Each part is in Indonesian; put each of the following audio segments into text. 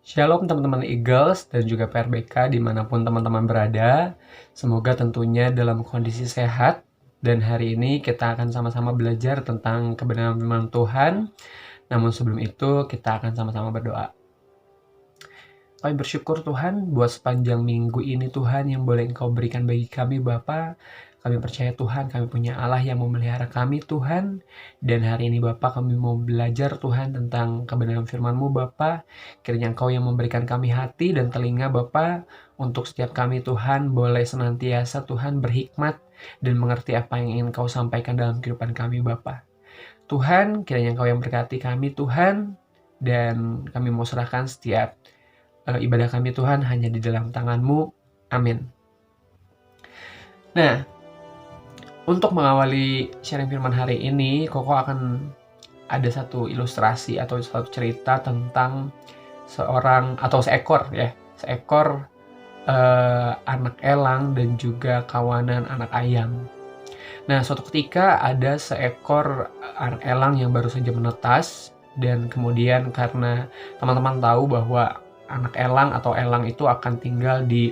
Shalom teman-teman Eagles dan juga PRBK dimanapun teman-teman berada. Semoga tentunya dalam kondisi sehat. Dan hari ini kita akan sama-sama belajar tentang kebenaran firman Tuhan. Namun sebelum itu kita akan sama-sama berdoa. Kami bersyukur Tuhan buat sepanjang minggu ini Tuhan yang boleh Engkau berikan bagi kami Bapa. Kami percaya Tuhan, kami punya Allah yang memelihara kami Tuhan. Dan hari ini Bapa kami mau belajar Tuhan tentang kebenaran firman-Mu Bapa. Kiranya Engkau yang memberikan kami hati dan telinga Bapa. Untuk setiap kami Tuhan boleh senantiasa Tuhan berhikmat dan mengerti apa yang ingin Engkau sampaikan dalam kehidupan kami Bapa. Tuhan, kiranya Engkau yang berkati kami Tuhan. Dan kami mau serahkan setiap ibadah kami Tuhan hanya di dalam tangan-Mu. Amin. Nah, untuk mengawali sharing firman hari ini, Koko akan ada satu ilustrasi atau satu cerita tentang seekor anak elang dan juga kawanan anak ayam. Nah, suatu ketika ada seekor anak elang yang baru saja menetas dan kemudian karena teman-teman tahu bahwa anak elang atau elang itu akan tinggal di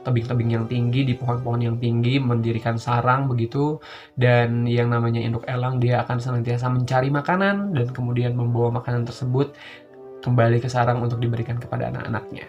tebing-tebing yang tinggi, di pohon-pohon yang tinggi, mendirikan sarang begitu. Dan yang namanya induk elang, dia akan senantiasa mencari makanan dan kemudian membawa makanan tersebut kembali ke sarang untuk diberikan kepada anak-anaknya.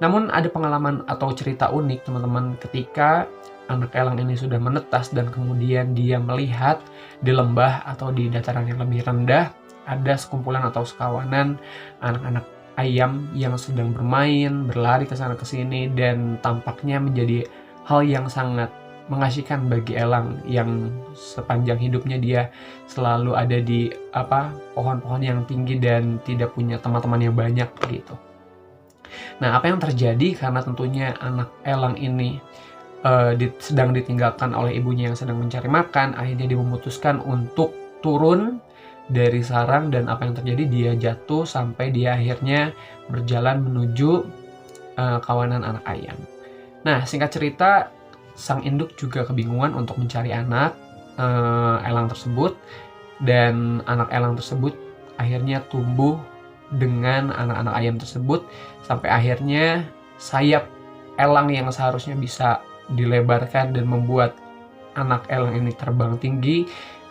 Namun ada pengalaman atau cerita unik teman-teman ketika anak elang ini sudah menetas dan kemudian dia melihat di lembah atau di dataran yang lebih rendah ada sekumpulan atau sekawanan anak-anak ayam yang sedang bermain, berlari ke sana ke sini, dan tampaknya menjadi hal yang sangat mengasihkan bagi elang yang sepanjang hidupnya dia selalu ada di pohon-pohon yang tinggi dan tidak punya teman-teman yang banyak gitu. Nah, apa yang terjadi karena tentunya anak elang ini sedang ditinggalkan oleh ibunya yang sedang mencari makan, akhirnya dia memutuskan untuk turun dari sarang, dan apa yang terjadi, dia jatuh sampai dia akhirnya berjalan menuju kawanan anak ayam. Nah, singkat cerita, sang induk juga kebingungan untuk mencari anak elang tersebut, dan anak elang tersebut akhirnya tumbuh dengan anak-anak ayam tersebut sampai akhirnya sayap elang yang seharusnya bisa dilebarkan dan membuat anak elang ini terbang tinggi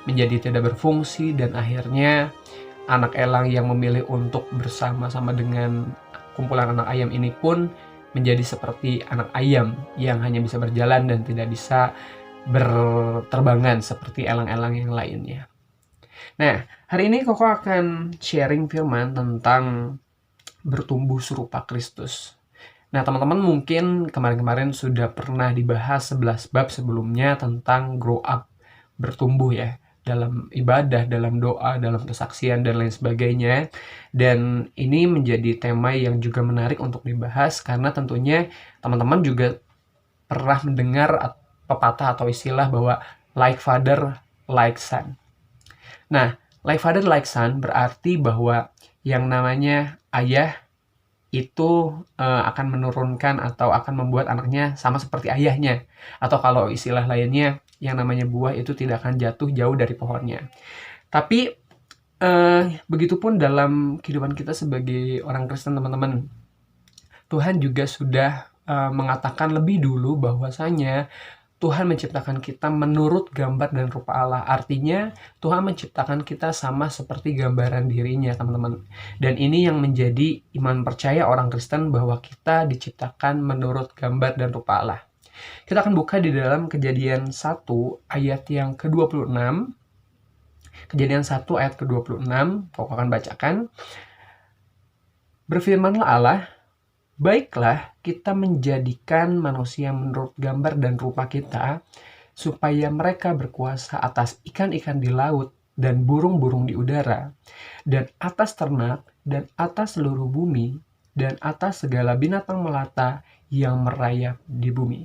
menjadi tidak berfungsi, dan akhirnya anak elang yang memilih untuk bersama-sama dengan kumpulan anak ayam ini pun menjadi seperti anak ayam yang hanya bisa berjalan dan tidak bisa berterbangan seperti elang-elang yang lainnya. Nah, hari ini Koko akan sharing firman tentang bertumbuh serupa Kristus. Nah, teman-teman mungkin kemarin-kemarin sudah pernah dibahas 11 bab sebelumnya tentang grow up, bertumbuh ya, dalam ibadah, dalam doa, dalam kesaksian, dan lain sebagainya. Dan ini menjadi tema yang juga menarik untuk dibahas karena tentunya teman-teman juga pernah mendengar pepatah atau istilah bahwa like father, like son. Nah, like father, like son berarti bahwa yang namanya ayah itu akan menurunkan atau akan membuat anaknya sama seperti ayahnya. Atau kalau istilah lainnya, yang namanya buah itu tidak akan jatuh jauh dari pohonnya. Tapi begitupun dalam kehidupan kita sebagai orang Kristen teman-teman. Tuhan juga sudah mengatakan lebih dulu bahwasanya Tuhan menciptakan kita menurut gambar dan rupa Allah. Artinya Tuhan menciptakan kita sama seperti gambaran dirinya, teman-teman. Dan ini yang menjadi iman percaya orang Kristen, bahwa kita diciptakan menurut gambar dan rupa Allah. Kita akan buka di dalam Kejadian 1 ayat yang ke-26. Kejadian 1 ayat ke-26, aku akan bacakan. Berfirmanlah Allah, baiklah kita menjadikan manusia menurut gambar dan rupa kita, supaya mereka berkuasa atas ikan-ikan di laut dan burung-burung di udara, dan atas ternak, dan atas seluruh bumi, dan atas segala binatang melata yang merayap di bumi.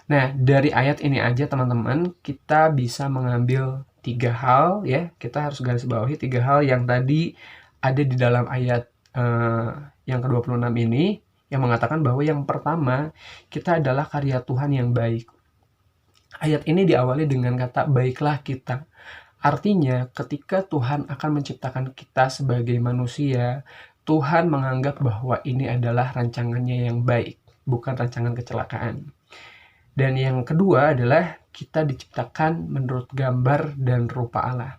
Nah, dari ayat ini aja teman-teman, kita bisa mengambil 3 hal ya. Kita harus garis bawahi 3 hal yang tadi ada di dalam ayat yang ke-26 ini, yang mengatakan bahwa yang pertama, kita adalah karya Tuhan yang baik. Ayat ini diawali dengan kata baiklah kita. Artinya ketika Tuhan akan menciptakan kita sebagai manusia, Tuhan menganggap bahwa ini adalah rancangannya yang baik, bukan rancangan kecelakaan. Dan yang kedua adalah kita diciptakan menurut gambar dan rupa Allah.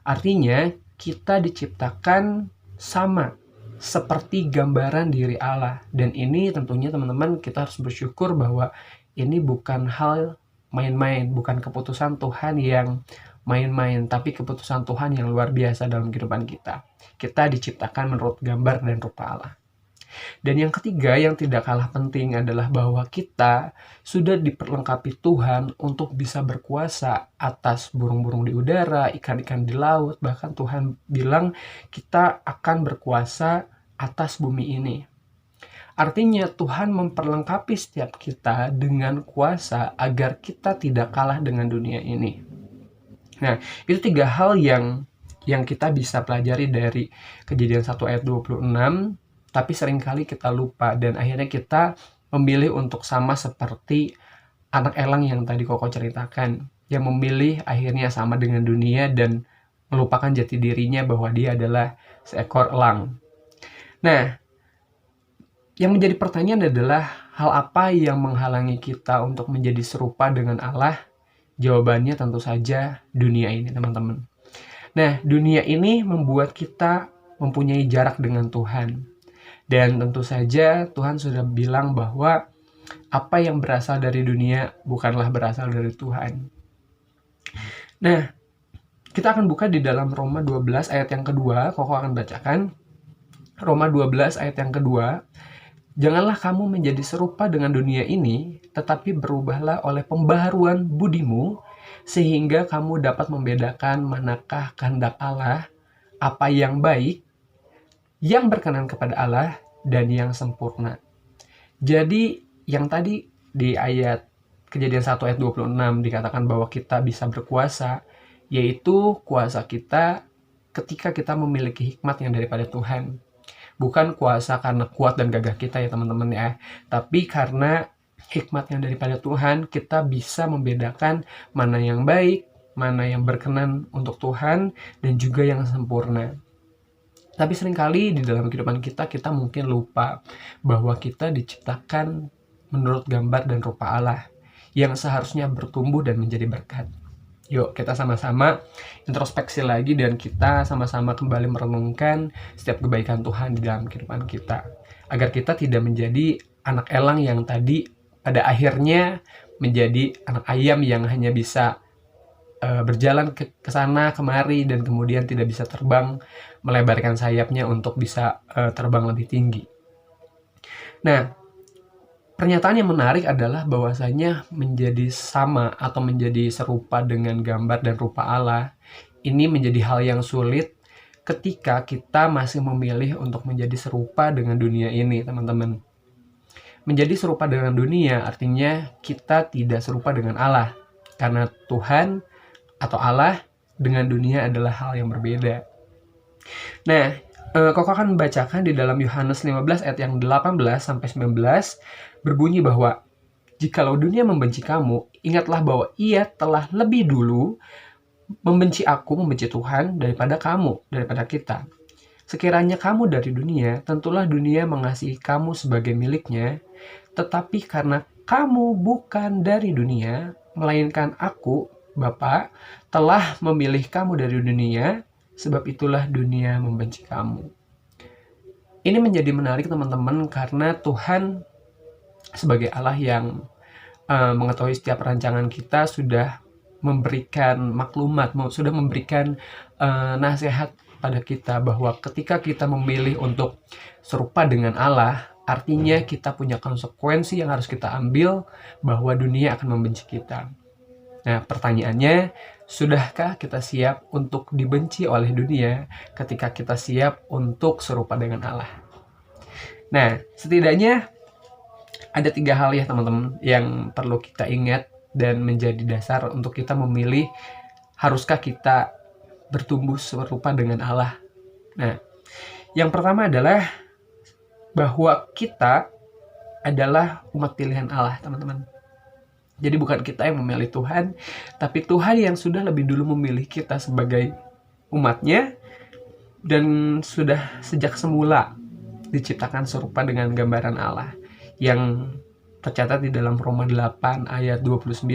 Artinya kita diciptakan sama seperti gambaran diri Allah. Dan ini tentunya teman-teman kita harus bersyukur bahwa ini bukan hal main-main, bukan keputusan Tuhan yang main-main, tapi keputusan Tuhan yang luar biasa dalam kehidupan kita. Kita diciptakan menurut gambar dan rupa Allah. Dan yang ketiga yang tidak kalah penting adalah bahwa kita sudah diperlengkapi Tuhan untuk bisa berkuasa atas burung-burung di udara, ikan-ikan di laut. Bahkan Tuhan bilang kita akan berkuasa atas bumi ini. Artinya Tuhan memperlengkapi setiap kita dengan kuasa agar kita tidak kalah dengan dunia ini. Nah, itu 3 hal yang kita bisa pelajari dari Kejadian 1 ayat 26. Tapi seringkali kita lupa dan akhirnya kita memilih untuk sama seperti anak elang yang tadi Koko ceritakan, yang memilih akhirnya sama dengan dunia dan melupakan jati dirinya bahwa dia adalah seekor elang. Nah, yang menjadi pertanyaan adalah hal apa yang menghalangi kita untuk menjadi serupa dengan Allah? Jawabannya tentu saja dunia ini, teman-teman. Nah, dunia ini membuat kita mempunyai jarak dengan Tuhan. Dan tentu saja Tuhan sudah bilang bahwa apa yang berasal dari dunia bukanlah berasal dari Tuhan. Nah, kita akan buka di dalam Roma 12 ayat yang kedua. Koko akan bacakan. Roma 12 ayat yang kedua. Janganlah kamu menjadi serupa dengan dunia ini, tetapi berubahlah oleh pembaharuan budimu, sehingga kamu dapat membedakan manakah kehendak Allah, apa yang baik, yang berkenan kepada Allah, dan yang sempurna. Jadi yang tadi di ayat Kejadian 1 ayat 26 dikatakan bahwa kita bisa berkuasa, yaitu kuasa kita ketika kita memiliki hikmat yang daripada Tuhan. Bukan kuasa karena kuat dan gagah kita ya teman-teman ya, tapi karena hikmat yang daripada Tuhan kita bisa membedakan mana yang baik, mana yang berkenan untuk Tuhan, dan juga yang sempurna. Tapi seringkali di dalam kehidupan kita mungkin lupa bahwa kita diciptakan menurut gambar dan rupa Allah yang seharusnya bertumbuh dan menjadi berkat. Yuk kita sama-sama introspeksi lagi dan kita sama-sama kembali merenungkan setiap kebaikan Tuhan di dalam kehidupan kita. Agar kita tidak menjadi anak elang yang tadi pada akhirnya menjadi anak ayam yang hanya bisa berjalan ke sana kemari dan kemudian tidak bisa terbang, melebarkan sayapnya untuk bisa terbang lebih tinggi. Nah, pernyataan yang menarik adalah bahwasanya menjadi sama atau menjadi serupa dengan gambar dan rupa Allah ini menjadi hal yang sulit ketika kita masih memilih untuk menjadi serupa dengan dunia ini, teman-teman. Menjadi serupa dengan dunia artinya kita tidak serupa dengan Allah, karena Tuhan atau Allah dengan dunia adalah hal yang berbeda. Nah, Koko akan membacakan di dalam Yohanes 15 ayat yang 18 sampai 19 berbunyi bahwa jikalau dunia membenci kamu, ingatlah bahwa ia telah lebih dulu membenci aku, membenci Tuhan daripada kamu, daripada kita. Sekiranya kamu dari dunia, tentulah dunia mengasihi kamu sebagai miliknya, tetapi karena kamu bukan dari dunia, melainkan aku, Bapa, telah memilih kamu dari dunia, sebab itulah dunia membenci kamu. Ini menjadi menarik teman-teman karena Tuhan sebagai Allah yang mengetahui setiap rancangan kita sudah memberikan maklumat, sudah memberikan nasihat pada kita bahwa ketika kita memilih untuk serupa dengan Allah, artinya kita punya konsekuensi yang harus kita ambil bahwa dunia akan membenci kita. Nah, pertanyaannya, sudahkah kita siap untuk dibenci oleh dunia ketika kita siap untuk serupa dengan Allah? Nah, setidaknya ada 3 hal ya teman-teman yang perlu kita ingat dan menjadi dasar untuk kita memilih haruskah kita bertumbuh serupa dengan Allah. Nah, yang pertama adalah bahwa kita adalah umat pilihan Allah, teman-teman. Jadi bukan kita yang memilih Tuhan, tapi Tuhan yang sudah lebih dulu memilih kita sebagai umatnya, Dan sudah sejak semula diciptakan serupa dengan gambaran Allah, yang tercatat di dalam Roma 8 ayat 29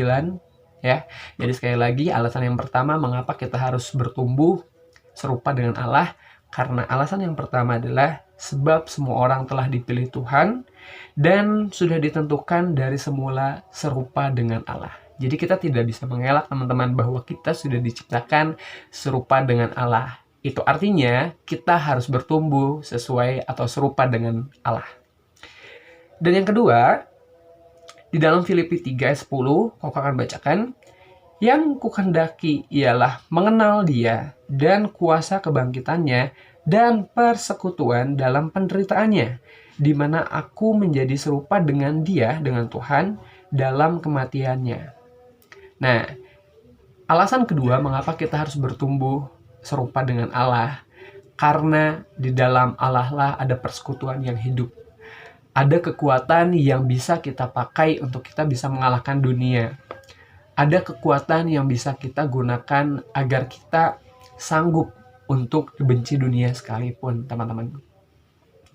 ya. Jadi sekali lagi, alasan yang pertama mengapa kita harus bertumbuh serupa dengan Allah, karena alasan yang pertama adalah sebab semua orang telah dipilih Tuhan dan sudah ditentukan dari semula serupa dengan Allah. Jadi kita tidak bisa mengelak teman-teman bahwa kita sudah diciptakan serupa dengan Allah. Itu artinya kita harus bertumbuh sesuai atau serupa dengan Allah. Dan yang kedua, di dalam Filipi 3 ayat 10, kau akan bacakan, yang kukendaki ialah mengenal Dia dan kuasa kebangkitannya dan persekutuan dalam penderitaannya, di mana aku menjadi serupa dengan Dia, dengan Tuhan, dalam kematiannya. Nah, alasan kedua mengapa kita harus bertumbuh serupa dengan Allah, karena di dalam Allah lah ada persekutuan yang hidup. Ada kekuatan yang bisa kita pakai untuk kita bisa mengalahkan dunia. Ada kekuatan yang bisa kita gunakan agar kita sanggup untuk dibenci dunia sekalipun, teman-teman.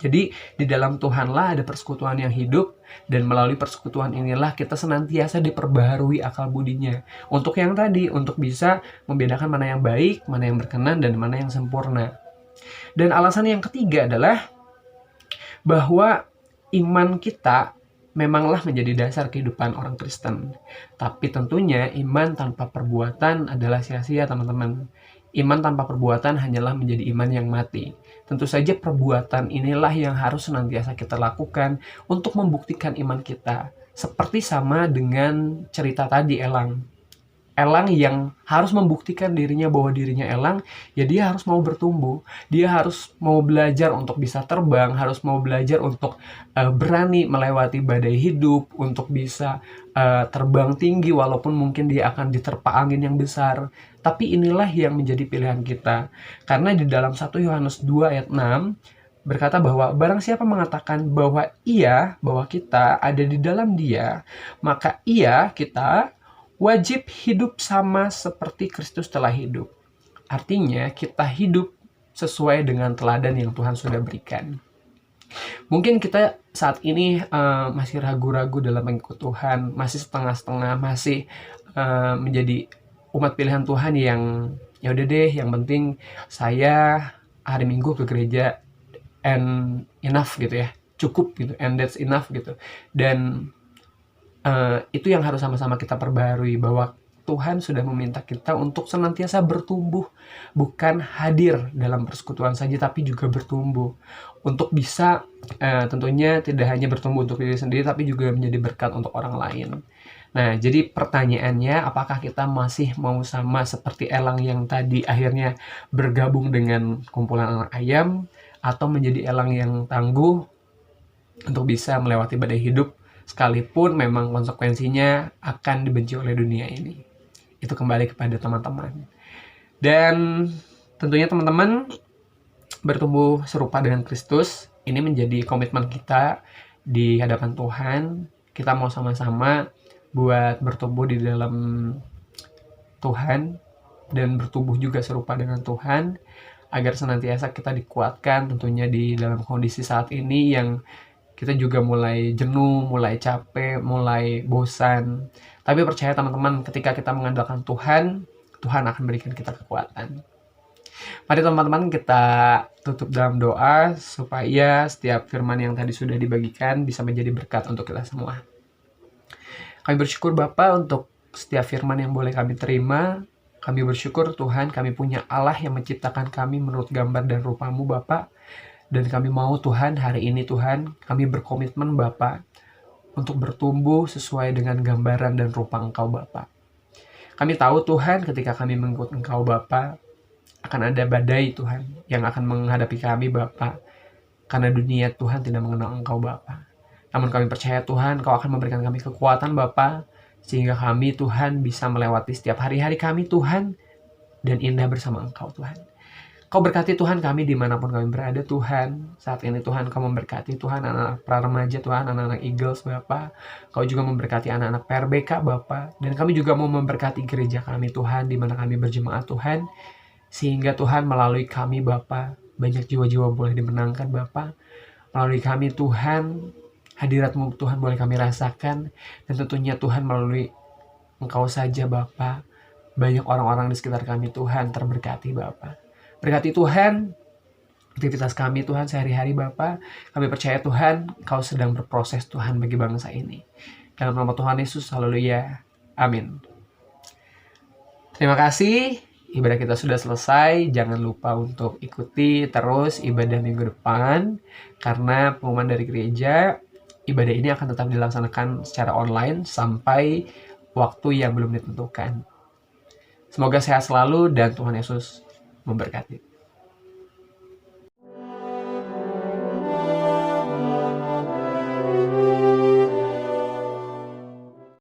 Jadi di dalam Tuhanlah ada persekutuan yang hidup, dan melalui persekutuan inilah kita senantiasa diperbaharui akal budinya. Untuk yang tadi, untuk bisa membedakan mana yang baik, mana yang berkenan, dan mana yang sempurna. Dan alasan yang ketiga adalah bahwa iman kita memanglah menjadi dasar kehidupan orang Kristen. Tapi tentunya iman tanpa perbuatan adalah sia-sia, teman-teman. Iman tanpa perbuatan hanyalah menjadi iman yang mati. Tentu saja perbuatan inilah yang harus senantiasa kita lakukan untuk membuktikan iman kita. Seperti sama dengan cerita tadi Elang. Elang yang harus membuktikan dirinya bahwa dirinya elang, ya dia harus mau bertumbuh. Dia harus mau belajar untuk bisa terbang, harus mau belajar untuk berani melewati badai hidup, untuk bisa terbang tinggi walaupun mungkin dia akan diterpa angin yang besar. Tapi inilah yang menjadi pilihan kita. Karena di dalam 1 Yohanes 2 ayat 6 berkata bahwa barang siapa mengatakan bahwa kita ada di dalam Dia, maka kita wajib hidup sama seperti Kristus telah hidup. Artinya kita hidup sesuai dengan teladan yang Tuhan sudah berikan. Mungkin kita saat ini masih ragu-ragu dalam mengikut Tuhan, masih setengah-setengah, masih menjadi umat pilihan Tuhan yang ya udah deh, yang penting saya hari Minggu ke gereja and enough gitu ya, cukup gitu, and that's enough gitu. Dan itu yang harus sama-sama kita perbaharui, bahwa Tuhan sudah meminta kita untuk senantiasa bertumbuh, bukan hadir dalam persekutuan saja, tapi juga bertumbuh untuk bisa tentunya tidak hanya bertumbuh untuk diri sendiri, tapi juga menjadi berkat untuk orang lain. Nah, jadi pertanyaannya, apakah kita masih mau sama seperti elang yang tadi akhirnya bergabung dengan kumpulan anak ayam, atau menjadi elang yang tangguh untuk bisa melewati badai hidup, sekalipun memang konsekuensinya akan dibenci oleh dunia ini. Itu kembali kepada teman-teman. Dan tentunya teman-teman, bertumbuh serupa dengan Kristus, ini menjadi komitmen kita di hadapan Tuhan. Kita mau sama-sama buat bertumbuh di dalam Tuhan, dan bertumbuh juga serupa dengan Tuhan, agar senantiasa kita dikuatkan tentunya di dalam kondisi saat ini yang kita juga mulai jenuh, mulai capek, mulai bosan. Tapi percaya teman-teman, ketika kita mengandalkan Tuhan, Tuhan akan berikan kita kekuatan. Mari teman-teman kita tutup dalam doa supaya setiap firman yang tadi sudah dibagikan bisa menjadi berkat untuk kita semua. Kami bersyukur Bapa untuk setiap firman yang boleh kami terima. Kami bersyukur Tuhan, kami punya Allah yang menciptakan kami menurut gambar dan rupa-Mu Bapa. Dan kami mau Tuhan, hari ini Tuhan, kami berkomitmen Bapa untuk bertumbuh sesuai dengan gambaran dan rupa Engkau Bapa. Kami tahu Tuhan, ketika kami mengikut Engkau Bapa, akan ada badai Tuhan yang akan menghadapi kami Bapa, karena dunia Tuhan tidak mengenal Engkau Bapa. Namun kami percaya Tuhan, Kau akan memberikan kami kekuatan Bapa, sehingga kami Tuhan bisa melewati setiap hari-hari kami Tuhan, dan indah bersama Engkau Tuhan. Kau berkati Tuhan kami dimanapun kami berada Tuhan. Saat ini Tuhan Kau memberkati Tuhan anak-anak pra-remaja Tuhan, anak-anak Eagles Bapa. Kau juga memberkati anak-anak PRBK Bapa. Dan kami juga mau memberkati gereja kami Tuhan, di mana kami berjemaat Tuhan. Sehingga Tuhan melalui kami Bapa, banyak jiwa-jiwa boleh dimenangkan Bapa. Melalui kami Tuhan, hadirat-Mu Tuhan boleh kami rasakan, dan tentunya Tuhan melalui Engkau saja Bapa, banyak orang-orang di sekitar kami Tuhan terberkati Bapa. Berkati Tuhan aktivitas kami Tuhan sehari-hari Bapa. Kami percaya Tuhan Engkau sedang berproses Tuhan bagi bangsa ini. Dalam nama Tuhan Yesus, haleluya. Amin. Terima kasih. Ibadah kita sudah selesai. Jangan lupa untuk ikuti terus ibadah minggu depan. Karena pengumuman dari gereja, ibadah ini akan tetap dilaksanakan secara online sampai waktu yang belum ditentukan. Semoga sehat selalu dan Tuhan Yesus memberkati.